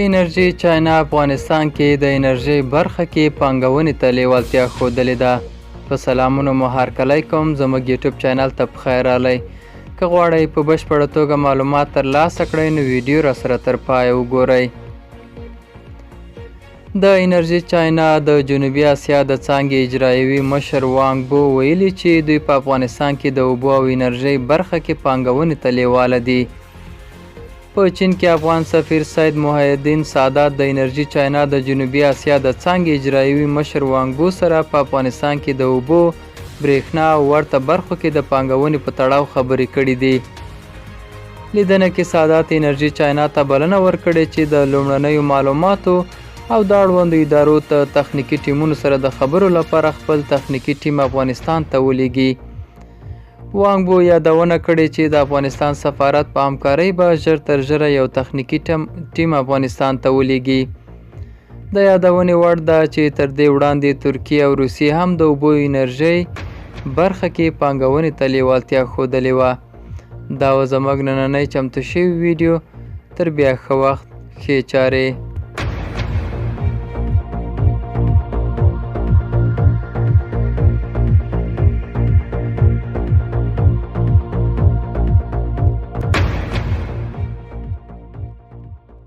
انرژي چاینا افغانستان کې د انرژي برخه کې پانګونې ته لیوالتیا ښودلې ده. په سلامونو مو هرکلی کوم، زموږ یوټیوب چینل ته پخیر راغلی. که غواړئ په بشپړه توګه معلومات ترلاسه کړئ نو ویډیو راسره تر پایه وګورئ. د انرژي چاینا د جنوبي اسیا د څانګې اجرایوي مشر وانګ بو ویلي چې دوی په افغانستان کې د اوبو او انرژۍ برخه کې پانګونې ته لیواله دي. په چین کې افغان سفیر سید محی الدین سادات د انرژي چاینا د جنوبي اسیا د څانګې اجرایوي مشر وانګ بو سره په افغانستان کې د اوبو، برېښنا او ورته برخو کې د پانګونې په تړاو خبرې کړې دي. لیدنه کې سادات انرژي چاینا ته بلنه ورکړې چې د لومړنیو معلوماتو او د اړوندو ادارو ته تخنیکي ټیمونو سره د خبرو لپاره خپل تخنیکي ټیم افغانستان ته ولیږي. وانګ بو یادونه کړې چې د افغانستان سفارت په همکارۍ به ژر تر ژره یو تخنیکي ټیم افغانستان ته ولیږي. د یادونې وړ ده چې تر دې وړاندې ترکیه او روسیې هم د اوبو انرژۍ برخه کې پانګونې ته لیوالتیا ښودلې وه. دا و زموږ نننی چمتو شوی ویډیو. تر بیا ښه وخت، ښې چارې.